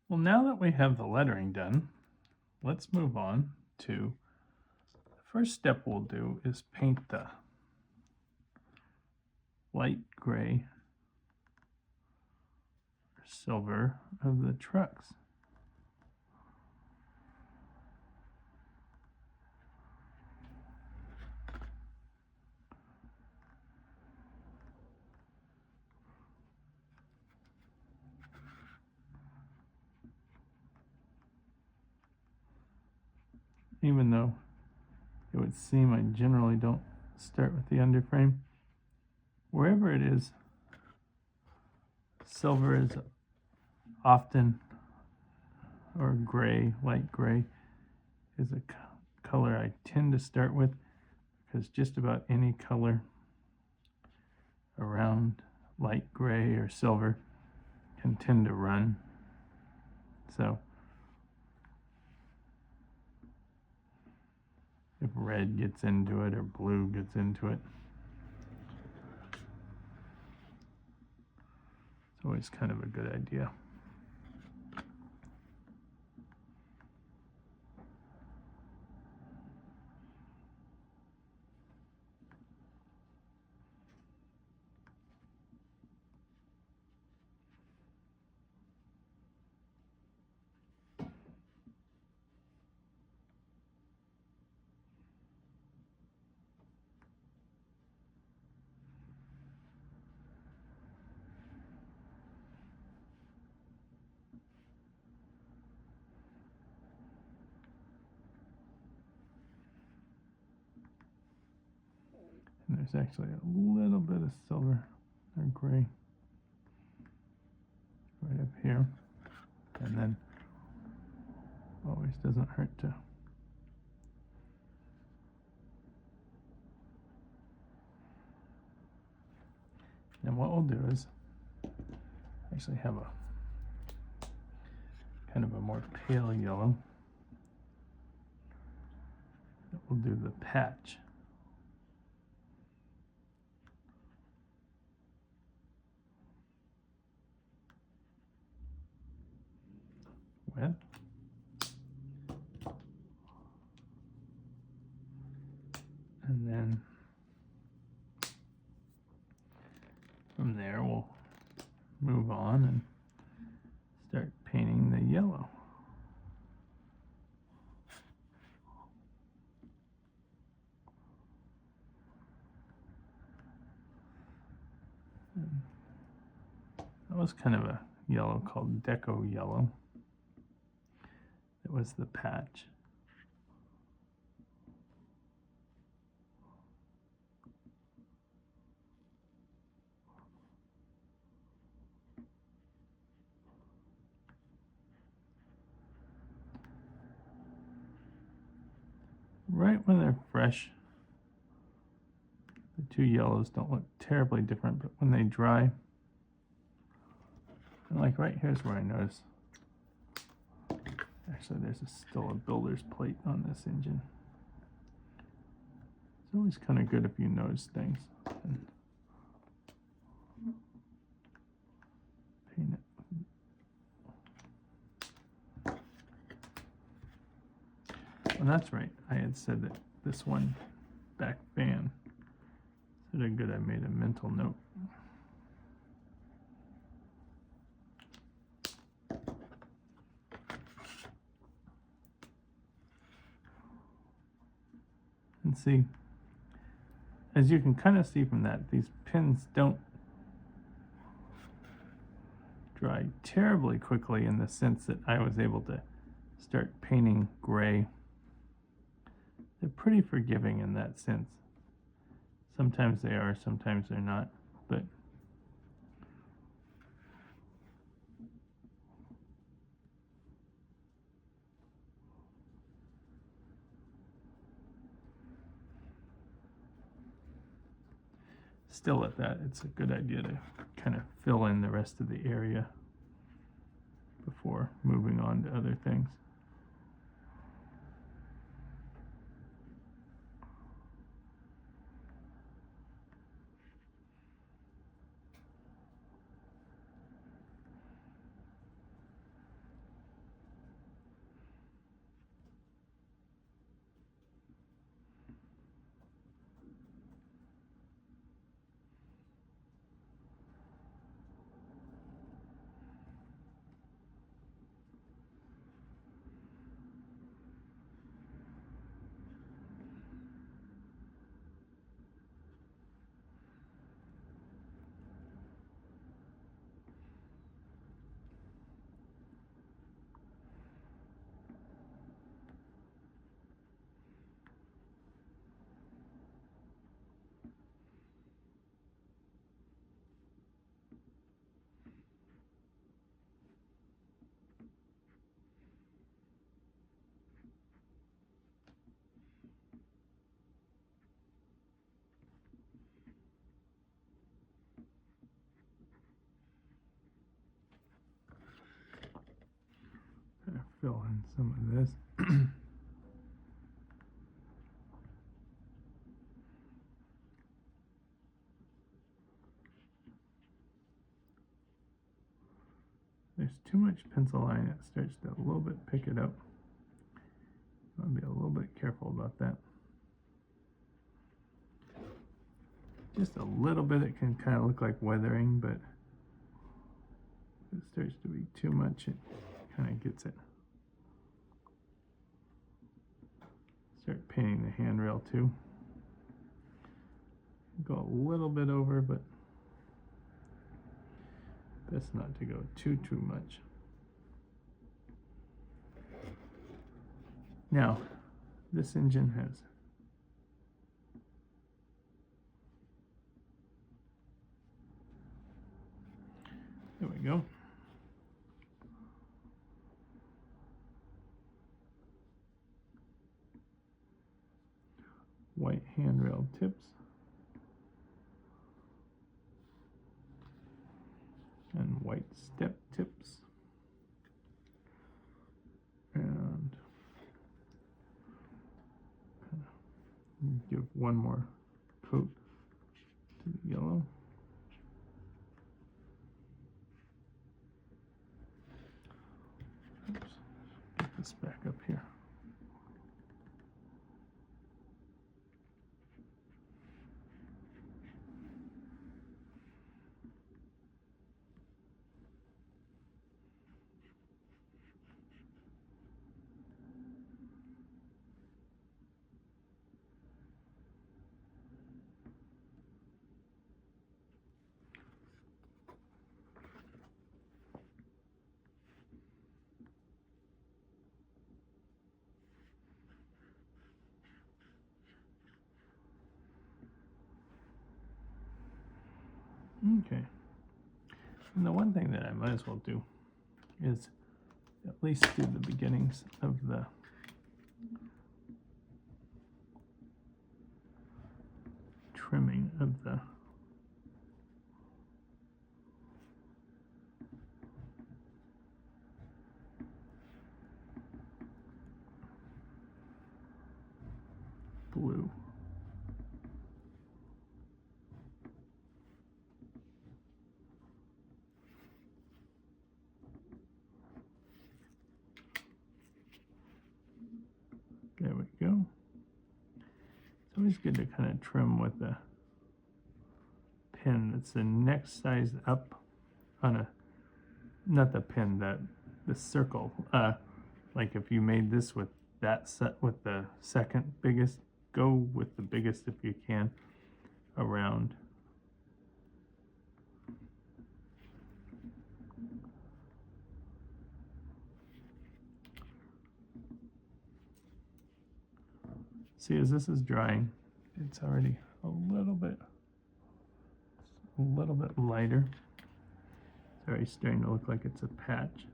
Well, now that we have the lettering done, let's move on to the first step we'll do is paint the light gray or silver of the trucks. Even though it would seem I generally don't start with the underframe, wherever it is, silver is often, or gray, light gray, is a color I tend to start with, because just about any color around light gray or silver can tend to run. So if red gets into it or blue gets into it, it's always kind of a good idea. And there's actually a little bit of silver or gray right up here. And then always doesn't hurt to and what we'll do is actually have a kind of a more pale yellow that we'll do the patch. With. And then from there we'll move on and start painting the yellow. And that was kind of a yellow called Deco yellow. That was the patch. Right when they're fresh, the two yellows don't look terribly different, but when they dry, and like right here's where I notice, actually there's still a builder's plate on this engine. It's always kind of good if you notice things and paint it. Well, that's right. I had said that this one back fan. So they're good I made a mental note. And see, as you can kind of see from that, these pins don't dry terribly quickly in the sense that I was able to start painting gray. They're pretty forgiving in that sense. Sometimes they are, sometimes they're not, but still at that, it's a good idea to kind of fill in the rest of the area before moving on to other things. fill in some of this. There's too much pencil line, it starts to a little bit pick it up. I'll be a little bit careful about that. Just a little bit, it can kind of look like weathering, but if it starts to be too much, it kind of gets it. Start painting the handrail too. Go a little bit over, but best not to go too much. Now, this engine has there we go. White handrail tips and white step tips, and give one more coat to the yellow. Oops. Get this back up here. Okay, and the one thing that I might as well do is at least do the beginnings of the trimming of the blue. There we go. It's always good to kind of trim with the pin that's the next size up on a, not the pin, the circle. Like if you made this with that set with the second biggest, go with the biggest if you can around. See, as this is drying, it's already a little bit lighter. It's already starting to look like it's a patch,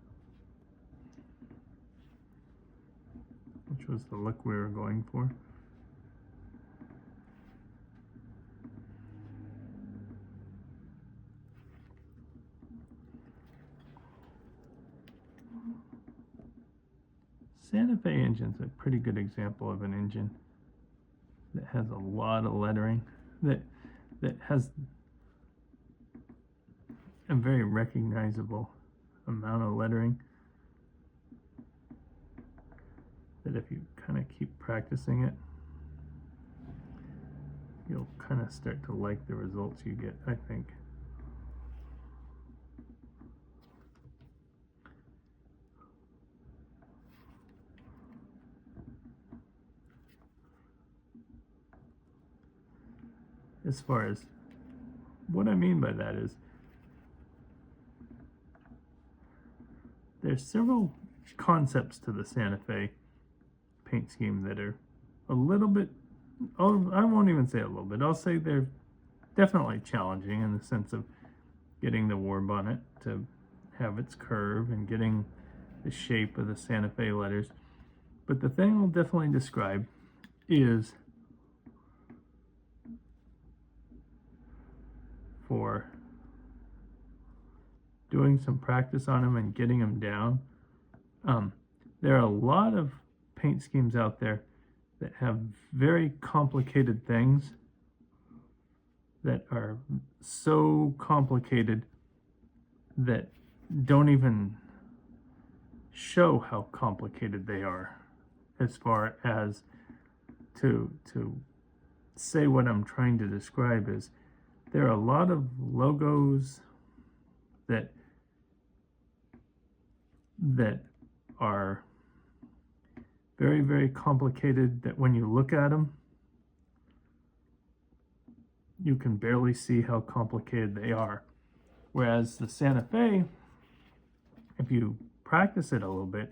which was the look we were going for. Santa Fe engine's a pretty good example of an engine that has a lot of lettering, that has a very recognizable amount of lettering, that if you kind of keep practicing it, you'll kind of start to like the results you get, I think. As far as what I mean by that is, there's several concepts to the Santa Fe paint scheme that are a little bit, I won't even say a little bit, I'll say they're definitely challenging in the sense of getting the war bonnet to have its curve and getting the shape of the Santa Fe letters. But the thing I'll definitely describe is for doing some practice on them and getting them down. there are a lot of paint schemes out there that have very complicated things that are so complicated that don't even show how complicated they are, as far as to say what I'm trying to describe is there are a lot of logos that are very, very complicated, that when you look at them, you can barely see how complicated they are. Whereas the Santa Fe, if you practice it a little bit,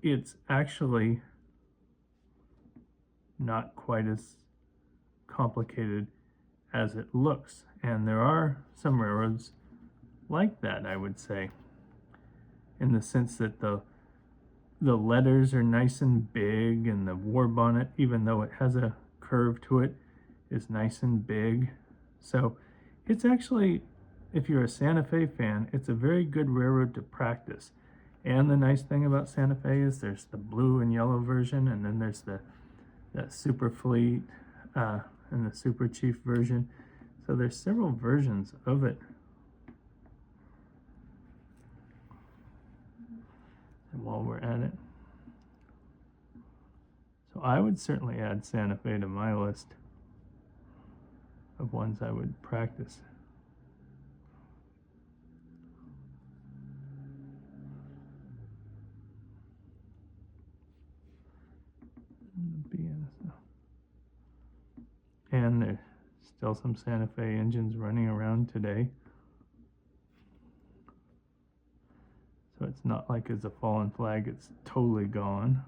it's actually not quite as complicated as it looks. And there are some railroads like that, I would say, in the sense that the letters are nice and big, and the war bonnet, even though it has a curve to it, is nice and big. So it's actually, if you're a Santa Fe fan, it's a very good railroad to practice. And the nice thing about Santa Fe is there's the blue and yellow version, and then there's the Super Fleet and the Super Chief version. So there's several versions of it. And while we're at it, so I would certainly add Santa Fe to my list of ones I would practice. BNSF. And there's still some Santa Fe engines running around today. So it's not like it's a fallen flag, it's totally gone.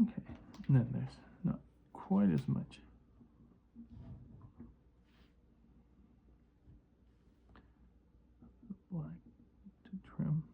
Okay, and then there's not quite as much. Black to trim.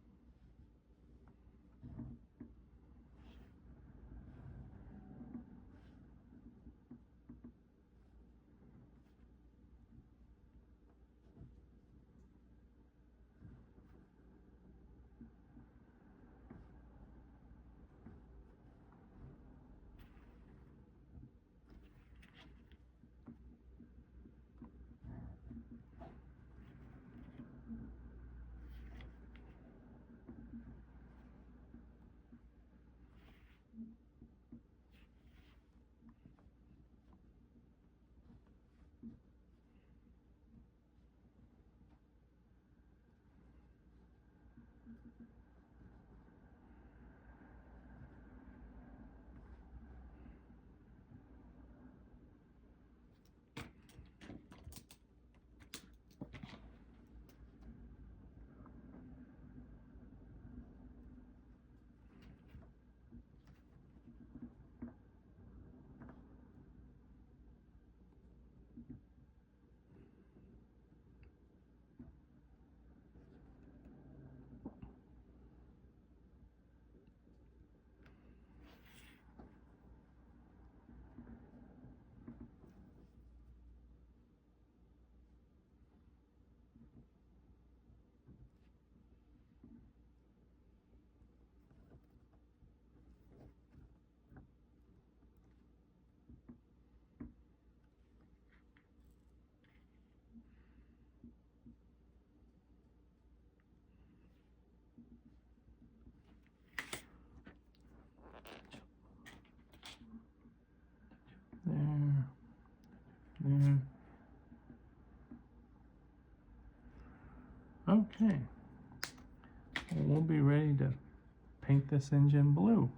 make this engine blue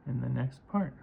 in the next part.